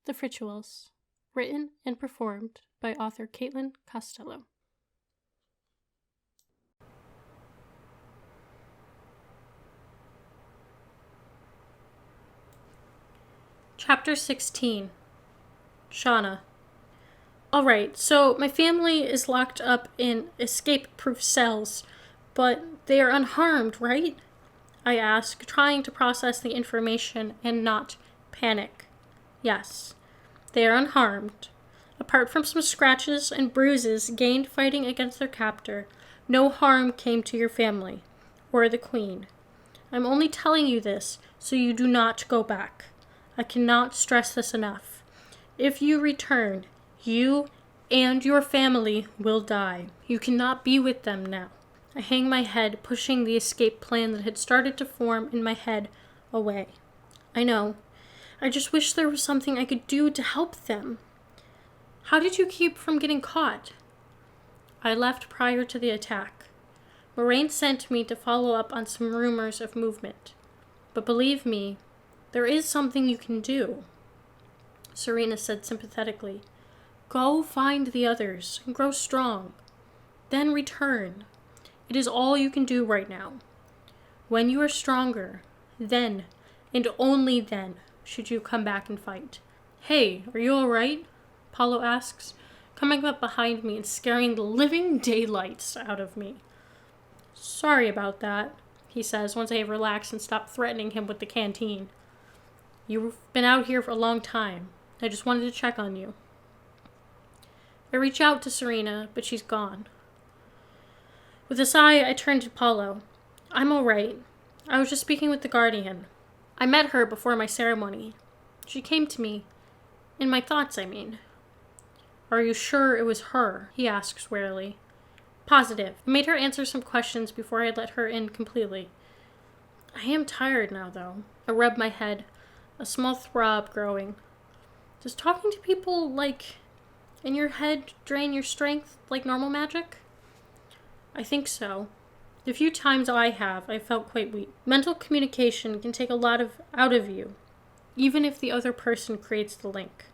The Frituals, written and performed by author Caitlin Costello. Chapter 16. Shauna. Alright, so my family is locked up in escape-proof cells, but they are unharmed, right? I ask, trying to process the information and not panic. Yes, they are unharmed. Apart from some scratches and bruises gained fighting against their captor, no harm came to your family, or the Queen. I'm only telling you this so you do not go back. I cannot stress this enough. If you return, you and your family will die. You cannot be with them now. I hang my head, pushing the escape plan that had started to form in my head away. I know. I just wish there was something I could do to help them. How did you keep from getting caught? I left prior to the attack. Moraine sent me to follow up on some rumors of movement. But believe me, there is something you can do, Serena said sympathetically. Go find the others and grow strong. Then return. It is all you can do right now. When you are stronger, then, and only then, should you come back and fight. Hey, are you alright? Paulo asks, coming up behind me and scaring the living daylights out of me. Sorry about that, he says once I relax and stop threatening him with the canteen. You've been out here for a long time. I just wanted to check on you. I reach out to Serena, but she's gone. With a sigh, I turn to Paulo. I'm all right. I was just speaking with the Guardian. I met her before my ceremony. She came to me. In my thoughts, I mean. Are you sure it was her? He asks warily. Positive. I made her answer some questions before I let her in completely. I am tired now, though. I rub my head, a small throb growing. Does talking to people, in your head, drain your strength like normal magic? I think so. The few times I felt quite weak. Mental communication can take a lot out of you, even if the other person creates the link.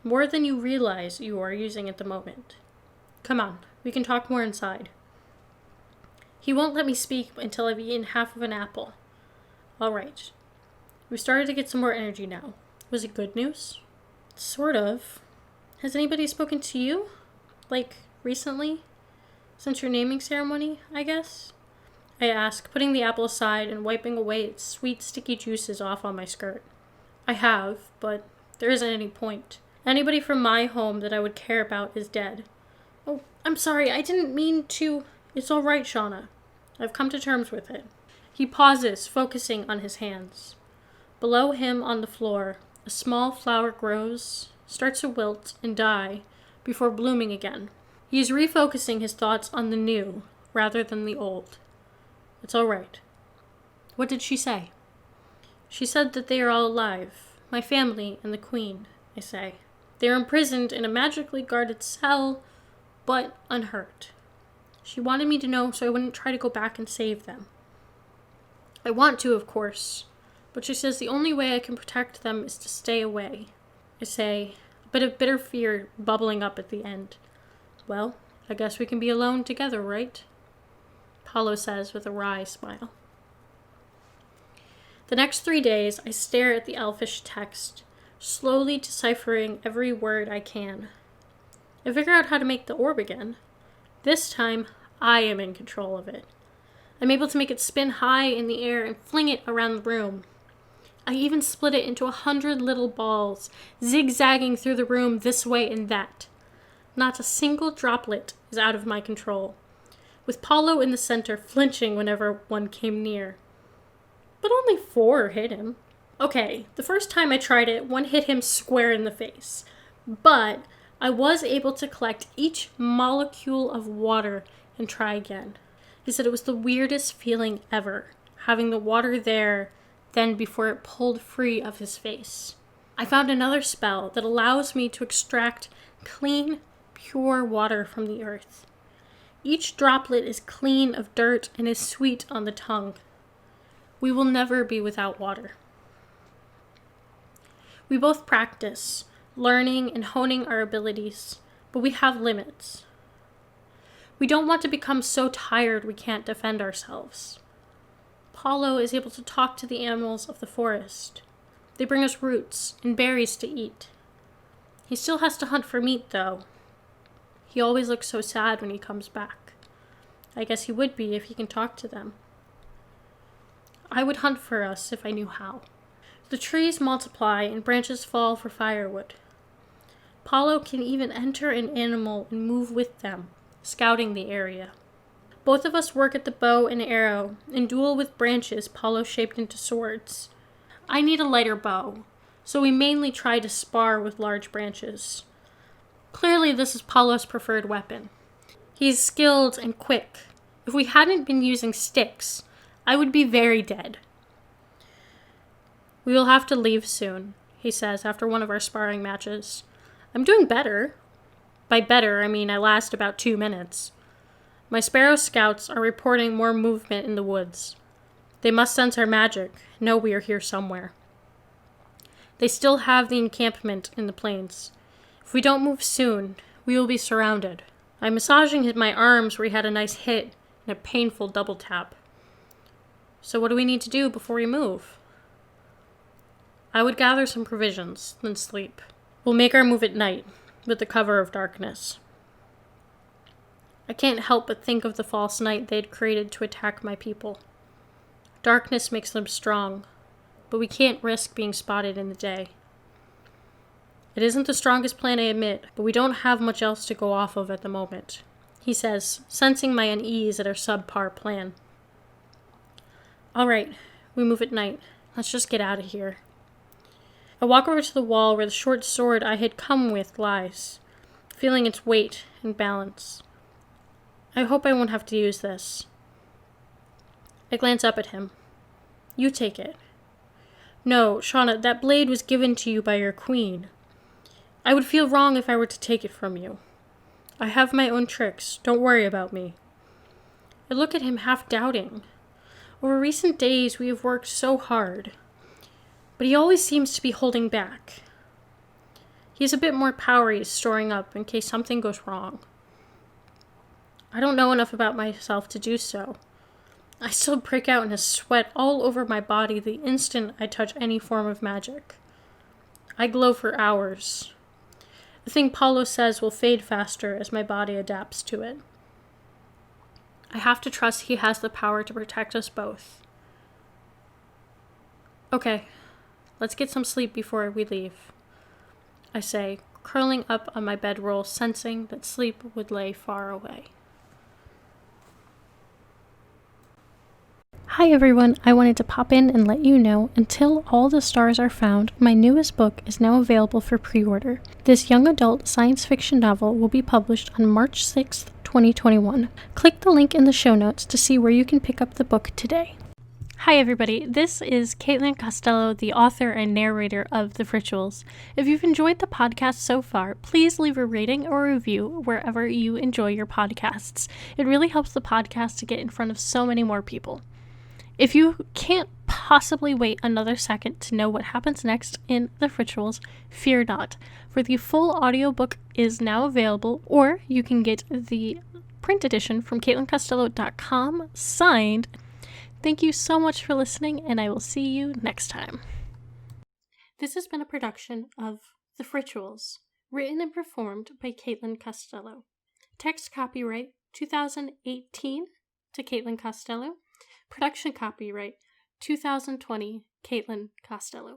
More than you realize you are using at the moment. Come on, we can talk more inside. He won't let me speak until I've eaten half of an apple. All right. We've started to get some more energy now. Was it good news? Sort of. Has anybody spoken to you? Recently? Since your naming ceremony, I guess? I ask, putting the apple aside and wiping away its sweet, sticky juices off on my skirt. I have, but there isn't any point. Anybody from my home that I would care about is dead. Oh, I'm sorry, I didn't mean to. It's all right, Shauna. I've come to terms with it. He pauses, focusing on his hands. Below him on the floor, a small flower grows, starts to wilt and die before blooming again. He is refocusing his thoughts on the new rather than the old. It's all right. What did she say? She said that they are all alive, my family and the Queen, I say. They are imprisoned in a magically guarded cell, but unhurt. She wanted me to know so I wouldn't try to go back and save them. I want to, of course, but she says the only way I can protect them is to stay away. I say, a bit of bitter fear bubbling up at the end. Well, I guess we can be alone together, right? Paulo says with a wry smile. The next 3 days, I stare at the elfish text, slowly deciphering every word I can. I figure out how to make the orb again. This time, I am in control of it. I'm able to make it spin high in the air and fling it around the room. I even split it into 100 little balls, zigzagging through the room this way and that. Not a single droplet is out of my control, with Paulo in the center flinching whenever one came near. But only 4 hit him. Okay, the first time I tried it, one hit him square in the face. But I was able to collect each molecule of water and try again. He said it was the weirdest feeling ever, having the water there then before it pulled free of his face. I found another spell that allows me to extract clean, pure water from the earth. Each droplet is clean of dirt and is sweet on the tongue. We will never be without water. We both practice, learning and honing our abilities, but we have limits. We don't want to become so tired we can't defend ourselves. Paulo is able to talk to the animals of the forest. They bring us roots and berries to eat. He still has to hunt for meat, though. He always looks so sad when he comes back. I guess he would be if he can talk to them. I would hunt for us if I knew how. The trees multiply and branches fall for firewood. Paulo can even enter an animal and move with them, scouting the area. Both of us work at the bow and arrow and duel with branches Paulo shaped into swords. I need a lighter bow, so we mainly try to spar with large branches. Clearly, this is Paulo's preferred weapon. He's skilled and quick. If we hadn't been using sticks, I would be very dead. We will have to leave soon, he says after one of our sparring matches. I'm doing better. By better, I mean I last about 2 minutes. My sparrow scouts are reporting more movement in the woods. They must sense our magic, know we are here somewhere. They still have the encampment in the plains. If we don't move soon, we will be surrounded. I'm massaging my arms where he had a nice hit and a painful double tap. So what do we need to do before we move? I would gather some provisions, then sleep. We'll make our move at night, with the cover of darkness. I can't help but think of the false night they'd created to attack my people. Darkness makes them strong, but we can't risk being spotted in the day. It isn't the strongest plan, I admit, but we don't have much else to go off of at the moment, he says, sensing my unease at our subpar plan. All right, we move at night. Let's just get out of here. I walk over to the wall where the short sword I had come with lies, feeling its weight and balance. I hope I won't have to use this. I glance up at him. You take it. No, Shauna, that blade was given to you by your queen. I would feel wrong if I were to take it from you. I have my own tricks. Don't worry about me. I look at him half doubting. Over recent days, we have worked so hard, but he always seems to be holding back. He has a bit more power he's storing up in case something goes wrong. I don't know enough about myself to do so. I still break out in a sweat all over my body the instant I touch any form of magic. I glow for hours. The thing Paulo says will fade faster as my body adapts to it. I have to trust he has the power to protect us both. Okay, let's get some sleep before we leave, I say, curling up on my bedroll, sensing that sleep would lay far away. Hi everyone, I wanted to pop in and let you know, Until All the Stars Are Found, my newest book is now available for pre-order. This young adult science fiction novel will be published on March 6th, 2021. Click the link in the show notes to see where you can pick up the book today. Hi everybody, this is Caitlin Costello, the author and narrator of The Frituals. If you've enjoyed the podcast so far, please leave a rating or review wherever you enjoy your podcasts. It really helps the podcast to get in front of so many more people. If you can't possibly wait another second to know what happens next in The Frituals, fear not, for the full audiobook is now available, or you can get the print edition from CaitlinCostello.com signed. Thank you so much for listening, and I will see you next time. This has been a production of The Frituals, written and performed by Caitlin Costello. Text copyright 2018 to Caitlin Costello. Production copyright 2020 Caitlin Costello.